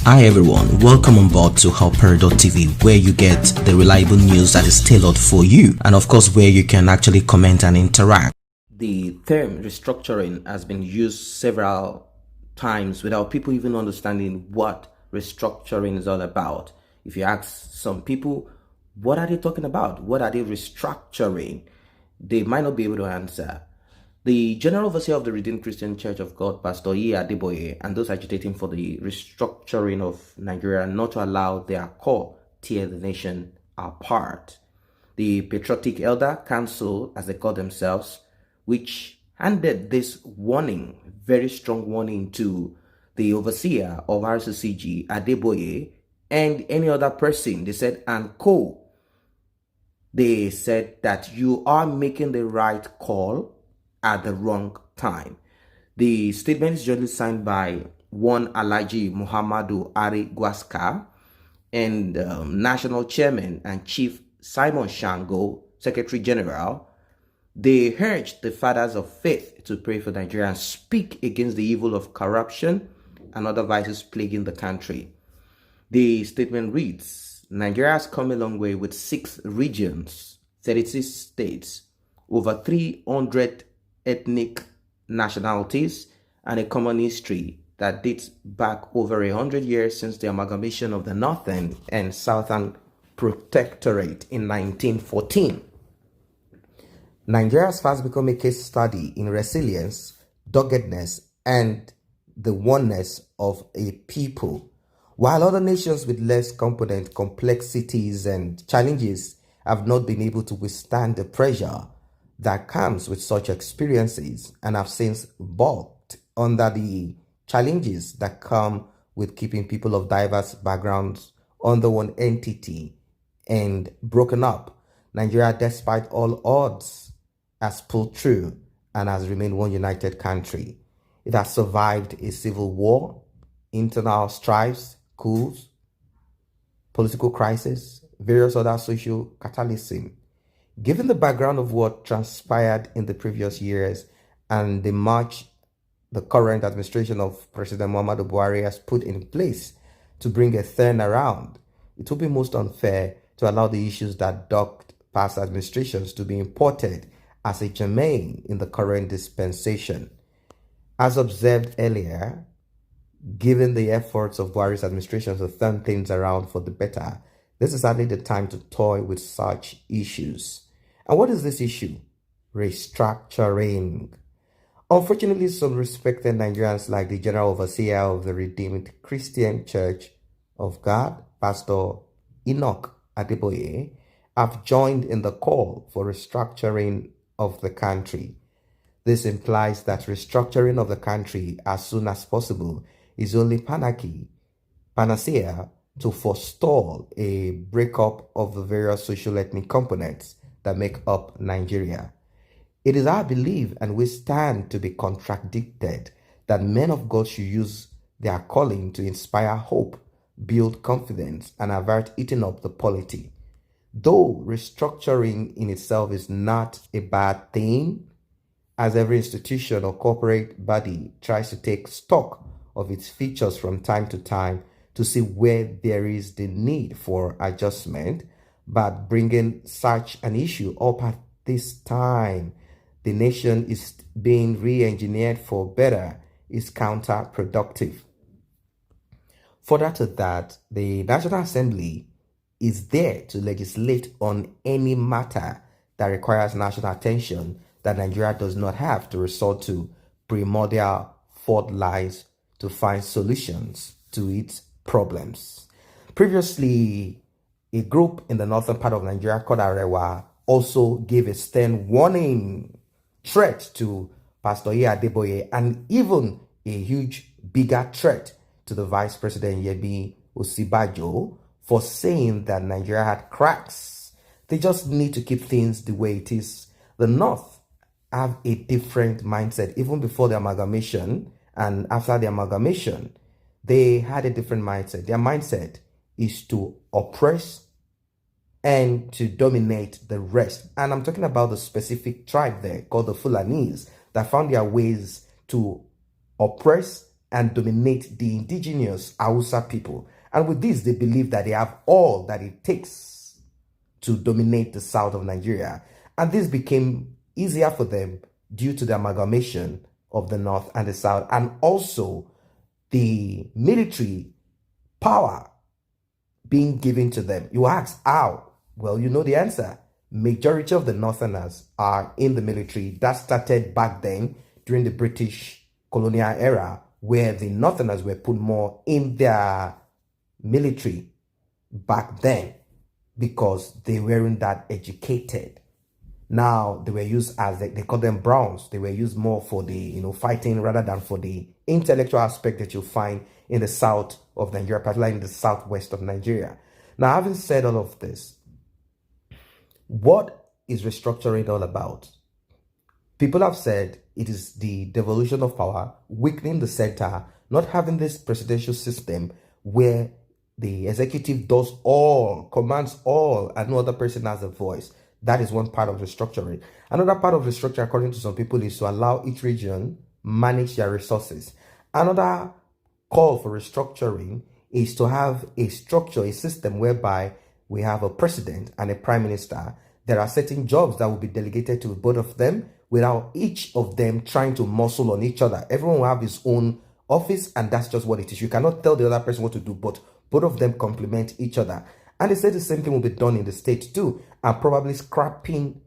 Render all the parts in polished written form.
Hi everyone, welcome on board to helper.tv, where you get the reliable news that is tailored for you, and of course where you can actually comment and interact. The term restructuring has been used several times without people even understanding what restructuring is all about. If you ask some people, what are they talking about? What are they restructuring? They might not be able to answer. The General Overseer of the Redeemed Christian Church of God, Pastor Adeboye, and those agitating for the restructuring of Nigeria not to allow their core tear the nation apart. The Patriotic Elder Council, as they call themselves, which handed this warning, very strong warning, to the Overseer of RCCG, Adeboye, and any other person. They said, and co. They said that you are making the right call at the wrong time. The statement is jointly signed by one Alhaji Muhammadu Ari Gwaska and National Chairman and Chief Simon Shango, Secretary General. They urged the fathers of faith to pray for Nigeria and speak against the evil of corruption and other vices plaguing the country. The statement reads, Nigeria has come a long way with 6 regions, 36 states, over 300 ethnic nationalities, and a common history that dates back over 100 years since the amalgamation of the Northern and Southern Protectorate in 1914. Nigeria has fast become a case study in resilience, doggedness, and the oneness of a people. While other nations with less component complexities and challenges have not been able to withstand the pressure that comes with such experiences and have since balked under the challenges that come with keeping people of diverse backgrounds under one entity and broken up, Nigeria, despite all odds, has pulled through and has remained one united country. It has survived a civil war, internal strifes, coups, political crisis, various other social catalysms. Given the background of what transpired in the previous years and the march the current administration of President Muhammadu Buhari has put in place to bring a turnaround, it would be most unfair to allow the issues that dogged past administrations to be imported as a germane in the current dispensation. As observed earlier, given the efforts of Buhari's administration to turn things around for the better, this is hardly the time to toy with such issues. And what is this issue? Restructuring. Unfortunately, some respected Nigerians like the General Overseer of the Redeemed Christian Church of God, Pastor Adeboye, have joined in the call for restructuring of the country. This implies that restructuring of the country as soon as possible is only panacea to forestall a breakup of the various social ethnic components that make up Nigeria. It is our belief, and we stand to be contradicted, that men of God should use their calling to inspire hope, build confidence, and avert eating up the polity. Though restructuring in itself is not a bad thing, as every institution or corporate body tries to take stock of its features from time to time to see where there is the need for adjustment, but bringing such an issue up at this time the nation is being re-engineered for better is counterproductive. Further to that, the National Assembly is there to legislate on any matter that requires national attention that Nigeria does not have to resort to primordial fault lines to find solutions to its problems. Previously, a group in the northern part of Nigeria called Arewa also gave a stern warning threat to Pastor Adeboye, and even a huge, bigger threat to the Vice President Yemi Osibajo for saying that Nigeria had cracks. They just need to keep things the way it is. The North have a different mindset. Even before the amalgamation and after the amalgamation, they had a different mindset. Their mindset is to oppress and to dominate the rest. And I'm talking about the specific tribe there called the Fulanis that found their ways to oppress and dominate the indigenous Hausa people. And with this, they believe that they have all that it takes to dominate the south of Nigeria. And this became easier for them due to the amalgamation of the north and the south, and also the military power being given to them. You ask how? Well, you know the answer. Majority of the northerners are in the military. That started back then during the British colonial era, where the northerners were put more in their military back then because they weren't that educated. Now they were used as they call them browns. They were used more for the fighting rather than for the intellectual aspect that you find in the south of Nigeria, particularly in the southwest of Nigeria. Now, having said all of this, what is restructuring all about? People have said it is the devolution of power, weakening the center, not having this presidential system where the executive does all, commands all, and no other person has a voice. That is one part of restructuring. Another part of restructuring, according to some people, is to allow each region manage their resources. Another call for restructuring is to have a structure, a system whereby we have a president and a prime minister. There are certain jobs that will be delegated to both of them without each of them trying to muscle on each other. Everyone will have his own office, and that's just what it is. You cannot tell the other person what to do, but both of them complement each other. And they said the same thing will be done in the states too, and probably scrapping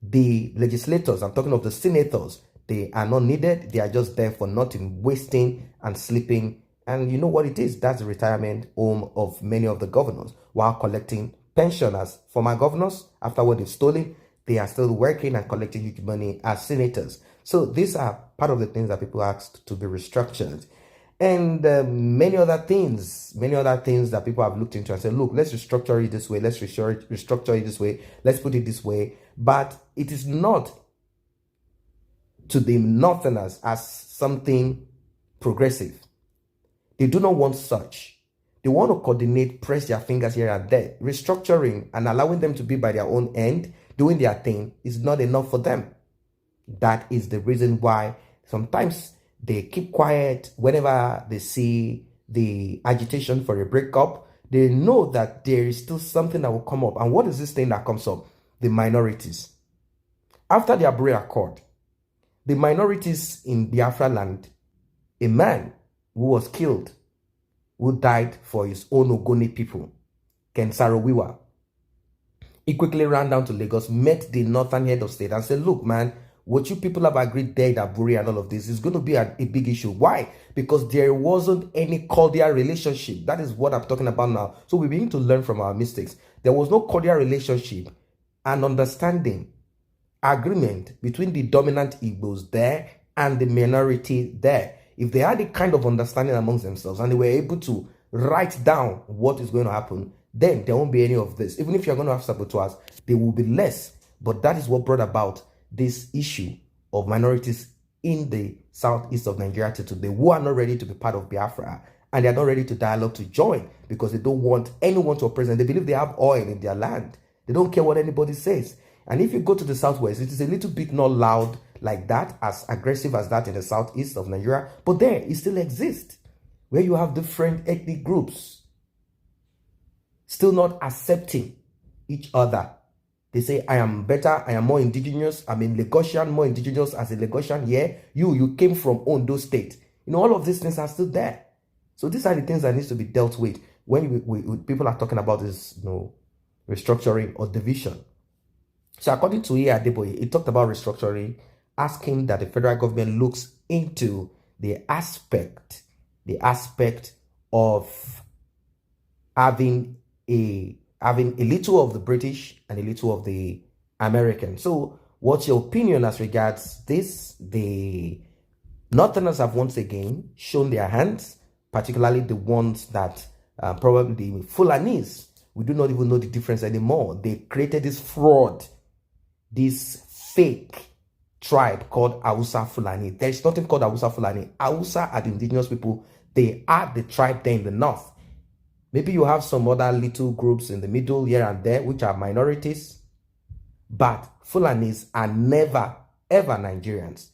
the legislators. I'm talking of the senators. They are not needed. They are just there for nothing, wasting and sleeping. And you know what it is? That's the retirement home of many of the governors, while collecting pension as former governors. After what they've stolen, they are still working and collecting huge money as senators. So these are part of the things that people asked to be restructured. And many other things that people have looked into and said, look, let's restructure it this way, let's restructure it this way, let's put it this way. But it is not to the northerners as something progressive. They do not want such. They want to coordinate, press their fingers here and there. Restructuring and allowing them to be by their own end, doing their thing, is not enough for them. That is the reason why sometimes they keep quiet whenever they see the agitation for a breakup. They know that there is still something that will come up. And what is this thing that comes up? The minorities. After the Adeboye Accord, the minorities in Biafra land, a man who was killed, who died for his own Ogoni people, Ken Saro-Wiwa, he quickly ran down to Lagos, met the northern head of state and said, look, man, what you people have agreed there in Adeboye and all of this is going to be a big issue. Why? Because there wasn't any cordial relationship. That is what I'm talking about now. So we begin to learn from our mistakes. There was no cordial relationship and understanding, agreement between the dominant Igbos there and the minority there. If they had a kind of understanding amongst themselves and they were able to write down what is going to happen, then there won't be any of this. Even if you're going to have saboteurs, there will be less. But that is what brought about this issue of minorities in the southeast of Nigeria today, who are not ready to be part of Biafra, and they are not ready to dialogue, to join, because they don't want anyone to oppress them. They believe they have oil in their land. They don't care what anybody says. And if you go to the southwest, it is a little bit not loud like that, as aggressive as that in the southeast of Nigeria, but there it still exists, where you have different ethnic groups still not accepting each other. They say, I am better, I am more indigenous, I'm a Lagosian, more indigenous as a Lagosian. Yeah, you came from Ondo State. All of these things are still there. So these are the things that needs to be dealt with when people are talking about this, restructuring or division. So according to Adeboye, he talked about restructuring, asking that the federal government looks into the aspect of having a little of the British and a little of the American. So what's your opinion as regards this? The Northerners have once again shown their hands, particularly the ones that probably the Fulanis. We do not even know the difference anymore. They created this fraud, this fake tribe called Hausa Fulani. There is nothing called Hausa Fulani. Hausa are the indigenous people. They are the tribe there in the north. Maybe you have some other little groups in the middle here and there, which are minorities. But Fulanis are never, ever Nigerians.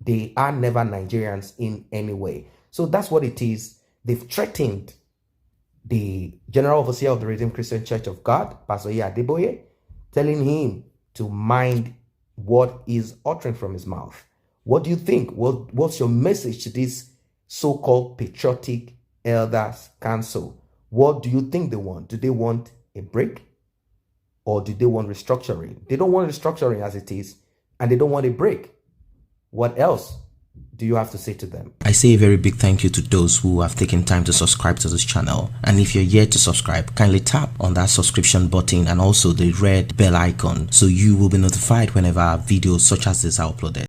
They are never Nigerians in any way. So that's what it is. They've threatened the General Overseer of the Redeemed Christian Church of God, Pastor Adeboye, telling him to mind what he's uttering from his mouth. What do you think? What's your message to this so-called patriotic elders council? What do you think they want? Do they want a break? Or do they want restructuring? They don't want restructuring as it is, and they don't want a break. What else do you have to say to them? I say a very big thank you to those who have taken time to subscribe to this channel. And if you're yet to subscribe, kindly tap on that subscription button and also the red bell icon so you will be notified whenever videos such as this are uploaded.